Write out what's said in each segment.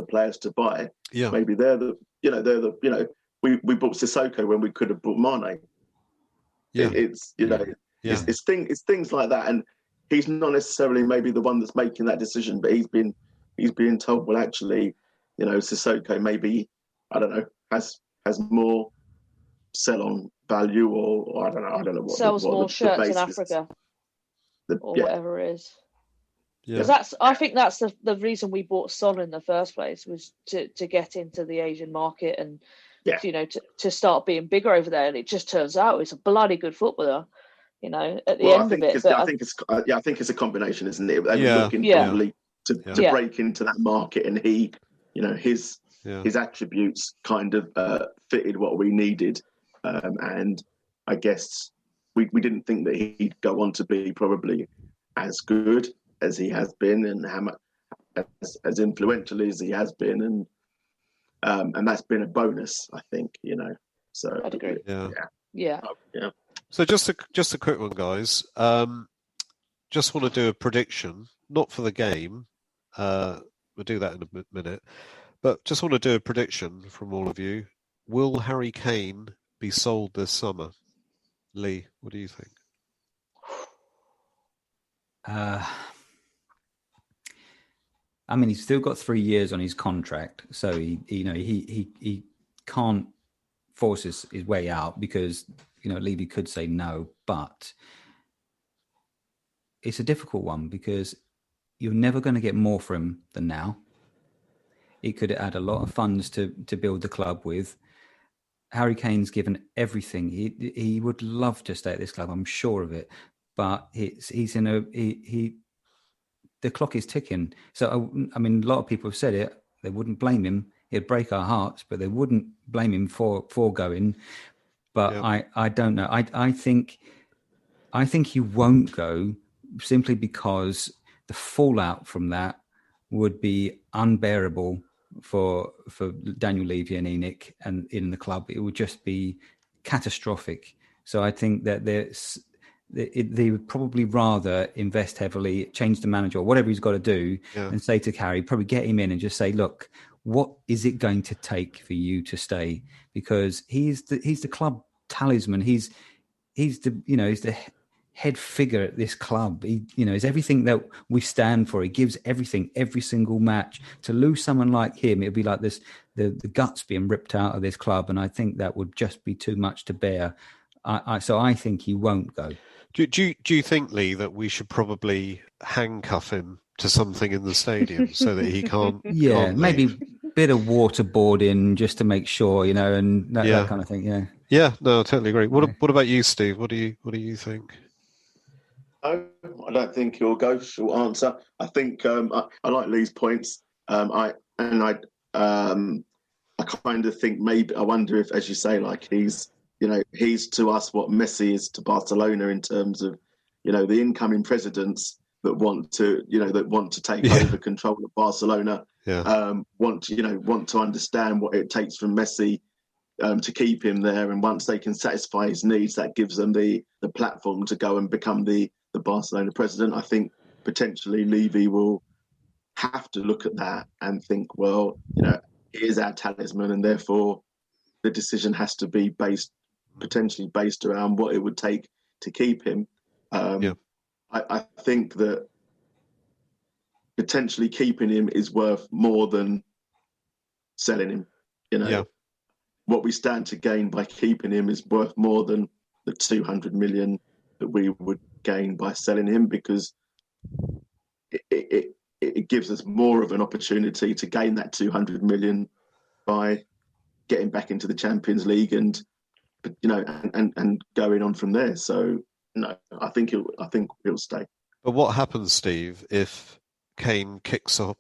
players to buy. Yeah. Maybe we bought Sissoko when we could have bought Mane. Yeah. It's things like that, and he's not necessarily maybe the one that's making that decision, but he's being told, well, actually, Sissoko maybe, I don't know, has more sell-on value, or I don't know what sells what more the shirts in basis, Africa whatever it is. Yeah. Because I think that's the reason we bought Son in the first place, was to get into the Asian market and to start being bigger over there. And it just turns out it's a bloody good footballer. At the end of it. I think it's a combination, isn't it? They were looking probably to break into that market, and he, his attributes kind of fitted what we needed, and I guess we didn't think that he'd go on to be probably as good as he has been, and how much as influential as he has been, and that's been a bonus, I think. So I'd agree. Yeah. So just a quick one, guys. Just want to do a prediction, not for the game. We'll do that in a minute, but just want to do a prediction from all of you. Will Harry Kane be sold this summer? Lee, what do you think? I mean, he's still got 3 years on his contract, so he can't force his way out, because Levy could say no, but it's a difficult one because you're never going to get more from him than now. It could add a lot of funds to build the club with. Harry Kane's given everything. He would love to stay at this club, I'm sure of it, but the clock is ticking. So, I mean, a lot of people have said it. They wouldn't blame him. It'd break our hearts, but they wouldn't blame him for going. But I don't know. I think he won't go, simply because the fallout from that would be unbearable for Daniel Levy and Enoch and in the club. It would just be catastrophic. So I think that they would probably rather invest heavily, change the manager or whatever he's got to do, and say to Harry, probably get him in and just say, look, what is it going to take for you to stay? Because he's the club talisman. He's the head figure at this club. He's everything that we stand for. He gives everything every single match. To lose someone like him, it'd be like this, the guts being ripped out of this club. And I think that would just be too much to bear. So I think he won't go. Do you think, Lee, that we should probably handcuff him to something in the stadium so that he can't? Yeah, can't maybe leave? a bit of waterboarding just to make sure, and that kind of thing. Yeah. Yeah, no, I totally agree. What about you, Steve? What do you think? I don't think he'll go. Short answer. I think I like Lee's points. I kind of think maybe, I wonder if, as you say, like he's to us what Messi is to Barcelona in terms of, the incoming presidents that want to take over control of Barcelona. Want to understand what it takes from Messi to keep him there, and once they can satisfy his needs, that gives them the platform to go and become the Barcelona president. I think potentially Levy will have to look at that and think, well, he is our talisman, and therefore the decision has to be potentially based around what it would take to keep him. I think that potentially keeping him is worth more than selling him. What we stand to gain by keeping him is worth more than the 200 million that we would gain by selling him, because it gives us more of an opportunity to gain that 200 million by getting back into the Champions League and going on from there. So no, I think he'll stay. But what happens, Steve, if Kane kicks a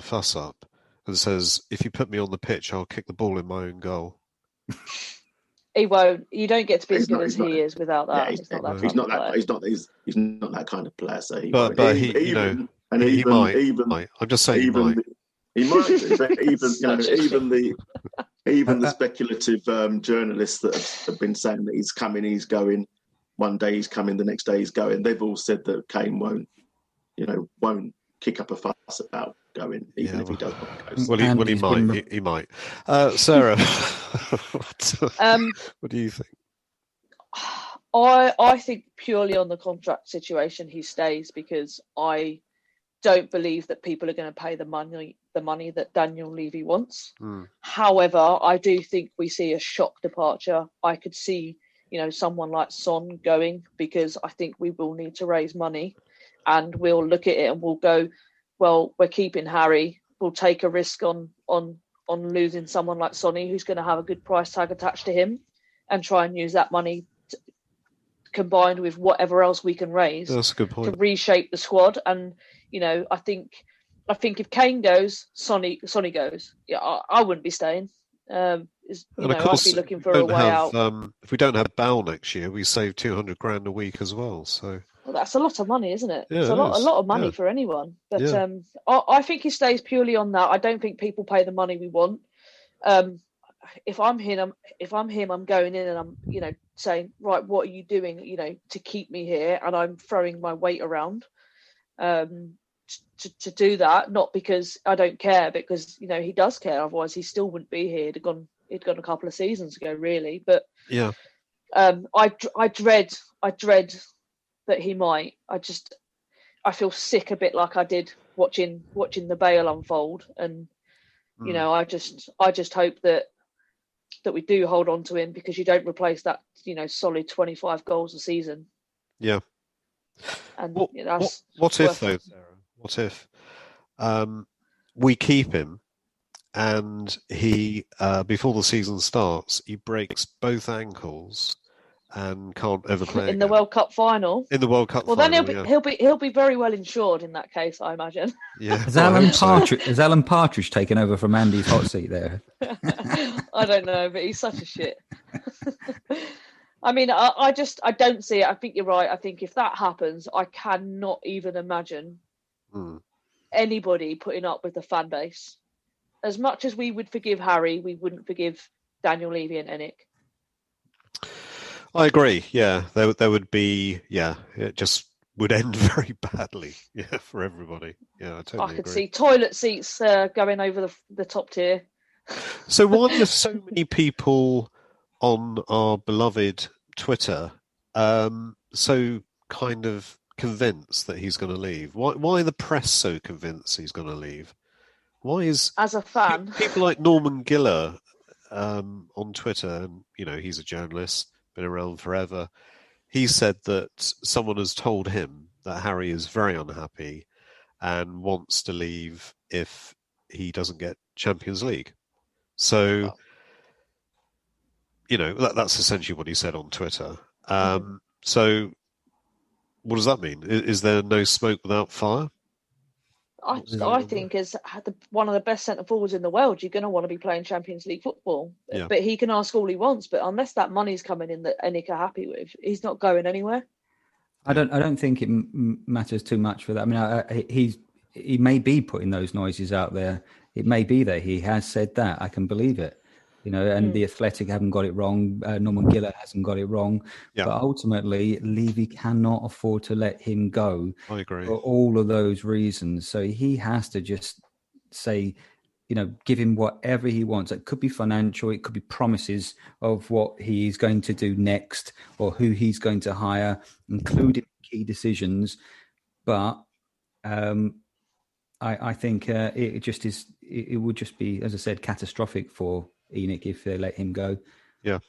fuss up and says, if you put me on the pitch, I'll kick the ball in my own goal? He won't. You don't get to be as good as he is without that. He's not that kind of player. So he but won't. he might. I'm just saying he might. He might do, but even the speculative journalists that have been saying that he's coming, he's going, one day he's coming, the next day he's going, they've all said that Kane won't kick up a fuss about going, even if he does want to go. Well, he might. Sarah, what do you think? I think purely on the contract situation, he stays, because I don't believe that people are going to pay the money that Daniel Levy wants. However, I do think we see a shock departure. I could see, someone like Son going, because I think we will need to raise money, and we'll look at it and we'll go, well, we're keeping Harry. We'll take a risk on losing someone like Sonny, who's going to have a good price tag attached to him, and try and use that money combined with whatever else we can raise. That's a good point. To reshape the squad. And I think if Kane goes, Sonny goes. Yeah, I wouldn't be staying. I'd be looking for a way out. If we don't have Bale next year, we save 200 grand a week as well. So that's a lot of money, isn't it? Yeah, it's a lot of money for anyone. But I think he stays purely on that. I don't think people pay the money we want. If I'm him, I'm going in and I'm saying, right, what are you doing to keep me here, and I'm throwing my weight around to do that, not because I don't care, because he does care, otherwise he still wouldn't be here. He'd gone a couple of seasons ago, really. But I dread that he might. I feel sick a bit, like I did watching the Bale unfold, and I just hope that we do hold on to him, because you don't replace that solid 25 goals a season. Yeah. And what if though, Sarah? What if we keep him and he before the season starts he breaks both ankles and can't ever play in the World Cup final? In the World Cup final. Well, then he'll be very well insured in that case, I imagine. Yeah. Has Alan Partridge taken over from Andy's hot seat there? I don't know, but he's such a shit. I mean, I don't see it. I think you're right. I think if that happens, I cannot even imagine anybody putting up with the fan base. As much as we would forgive Harry, we wouldn't forgive Daniel Levy and Enoch. I agree. Yeah, there would be. Yeah, it just would end very badly. Yeah, for everybody. Yeah, I totally agree. I could see toilet seats going over the top tier. So why are so many people on our beloved Twitter so kind of convinced that he's going to leave? Why are the press so convinced he's going to leave? Why is, as a fan, people like Norman Giller on Twitter, and he's a journalist, been around forever. He said that someone has told him that Harry is very unhappy and wants to leave if he doesn't get Champions League. So, that's essentially what he said on Twitter. So, what does that mean? Is there no smoke without fire? I think as one of the best centre forwards in the world, you're going to want to be playing Champions League football. Yeah. But he can ask all he wants. But unless that money's coming in that Enoch are happy with, he's not going anywhere. I don't think it matters too much for that. I mean, he may be putting those noises out there. It may be that he has said that. I can believe it. And the Athletic haven't got it wrong. Norman Giller hasn't got it wrong. Yeah. But ultimately, Levy cannot afford to let him go. I agree. For all of those reasons. So he has to just say, give him whatever he wants. It could be financial. It could be promises of what he's going to do next or who he's going to hire, including key decisions. But I think it just is. It would just be, as I said, catastrophic for Enoch if they let him go. Yeah.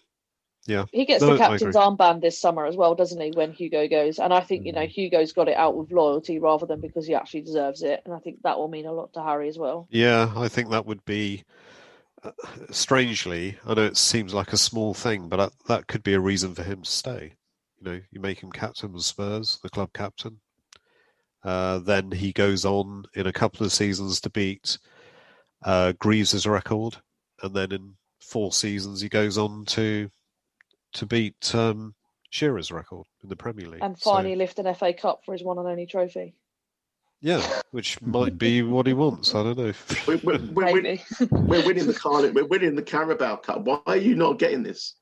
He gets the captain's armband this summer as well, doesn't he, when Hugo goes? And I think, Hugo's got it out with loyalty rather than because he actually deserves it. And I think that will mean a lot to Harry as well. Yeah, I think that would be, strangely, I know it seems like a small thing, but that could be a reason for him to stay. You make him captain of Spurs, the club captain. Then he goes on in a couple of seasons to beat Greaves' record. And then in 4 seasons, he goes on to beat Shearer's record in the Premier League. And finally lift an FA Cup for his one and only trophy. Yeah, which might be what he wants. I don't know. We're winning the Carabao Cup. Why are you not getting this?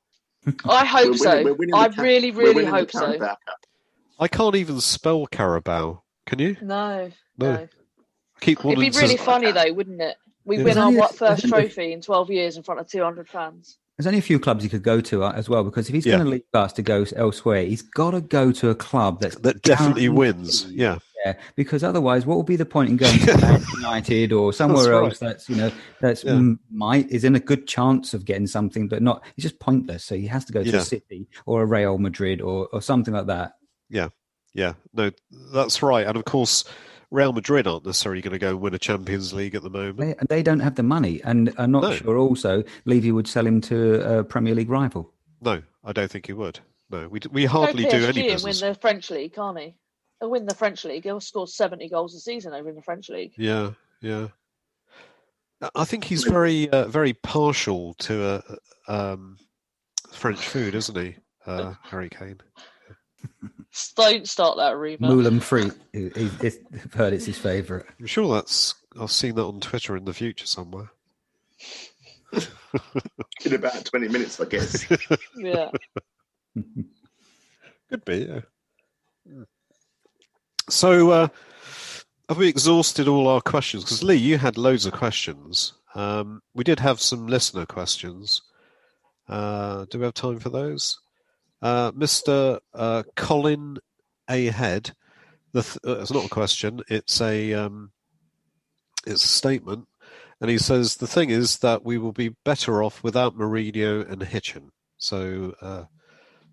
I hope so. I really, really hope so. I can't even spell Carabao. Can you? No. Keep It'd be really funny though, wouldn't it? We win our first trophy in 12 years in front of 200 fans. There's only a few clubs he could go to as well, because if he's going to leave us to go elsewhere, he's got to go to a club that definitely wins. Yeah, because otherwise, what will be the point in going to Man United or somewhere else that's is in a good chance of getting something, but not? It's just pointless. So he has to go to a City or a Real Madrid or something like that. Yeah. No, that's right. And of course, Real Madrid aren't necessarily going to go and win a Champions League at the moment. They don't have the money, and I'm not sure also Levy would sell him to a Premier League rival. No, I don't think he would. No, we hardly do any business. Win the French League, can't he? He'll win the French League. He'll score 70 goals a season over in the French League. Yeah. I think he's very, very partial to French food, isn't he, Harry Kane? Don't start that rumour. Moulin Fruit. I've heard it's his favourite. I'm sure I've seen that on Twitter in the future somewhere. In about 20 minutes, I guess. Yeah. Could be, yeah. So, have we exhausted all our questions? Because, Lee, you had loads of questions. We did have some listener questions. Do we have time for those? Mr. Colin A. Head, it's not a question, it's a statement. And he says, the thing is that we will be better off without Mourinho and Hitchen. So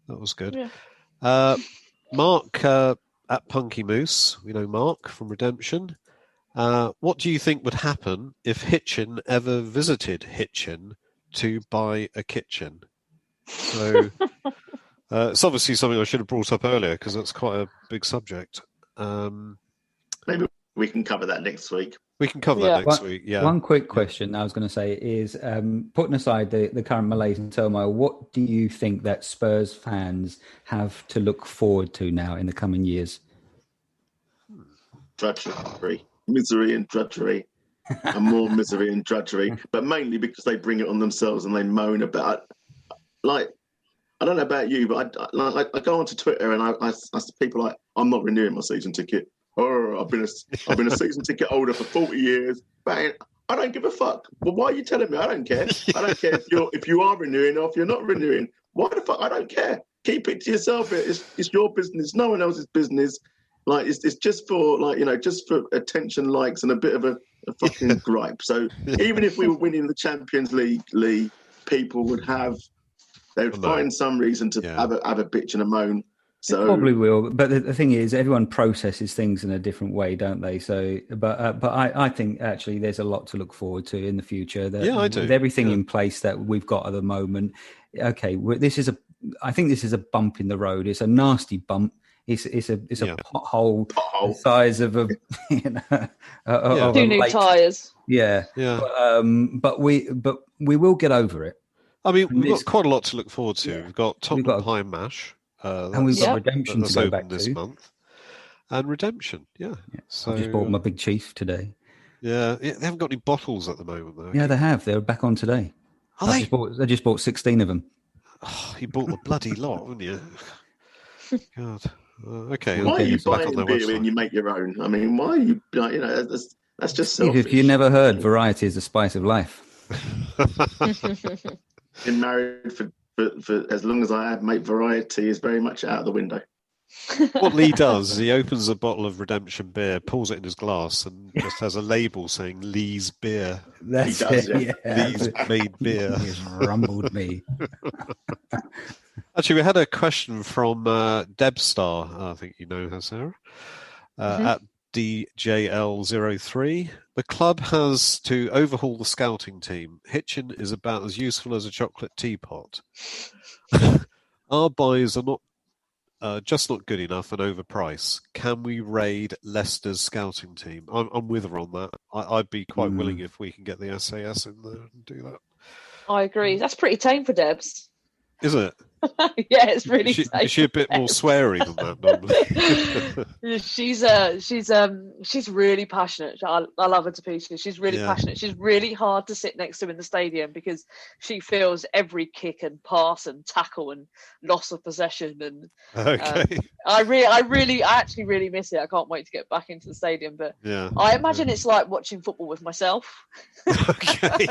that was good. Yeah. Mark at Punky Moose, we know Mark from Redemption. What do you think would happen if Hitchen ever visited Hitchen to buy a kitchen? So it's obviously something I should have brought up earlier because that's quite a big subject. Maybe we can cover that next week. We can cover that next week, yeah. One quick question I was going to say is, putting aside the current malaise and turmoil, what do you think that Spurs fans have to look forward to now in the coming years? Drudgery. Misery and drudgery. And more misery and drudgery. But mainly because they bring it on themselves and they moan about it. Like, I don't know about you, but I go onto Twitter and I see people like, I'm not renewing my season ticket. Oh, I've been a season ticket holder for 40 years. Bang. I don't give a fuck. Well, why are you telling me? I don't care. I don't care if you are renewing or if you're not renewing. Why the fuck? I don't care. Keep it to yourself. It's your business. No one else's business. Like it's just for just for attention, likes, and a bit of a fucking gripe. So even if we were winning the Champions League, people would find some reason to have a bitch and a moan. So they probably will, but the thing is, everyone processes things in a different way, don't they? So, but I think actually there's a lot to look forward to in the future. I do. With everything in place that we've got at the moment, okay, I think this is a bump in the road. It's a nasty bump. It's a pothole the size of a two new tyres. Yeah. But we will get over it. I mean, we've got quite a lot to look forward to. We've got Tottenham Pie Mash. And we've got Redemption to go back this month. And Redemption, So, I just bought my Big Chief today. Yeah, they haven't got any bottles at the moment, though. Yeah, they have. They're back on today. Are they? I just bought 16 of them. Oh, you bought the bloody lot, haven't you? God. Okay. Why are you buying beer when you make your own? I mean, why are you? That's just selfish. If you never heard, variety is the spice of life. Been married for as long as I have, mate, variety is very much out of the window. What Lee does is he opens a bottle of Redemption beer, pulls it in his glass, and just has a label saying Lee's beer. That's he does, it. Yeah. Lee's made beer. He's rumbled me. Actually, we had a question from Debstar. I think you know her, Sarah. At DJL03. The club has to overhaul the scouting team. Hitchen is about as useful as a chocolate teapot. Our buys are not just not good enough and overpriced. Can we raid Leicester's scouting team? I'm with her on that. I'd be quite willing if we can get the SAS in there and do that. I agree. That's pretty tame for Debs. Is it? Yeah, it's really. Is she a bit more sweary than that normally? She's really passionate. I love her to pieces. She's really passionate. She's really hard to sit next to in the stadium because she feels every kick and pass and tackle and loss of possession. And okay. I actually really miss it. I can't wait to get back into the stadium. But I imagine it's like watching football with myself. Okay.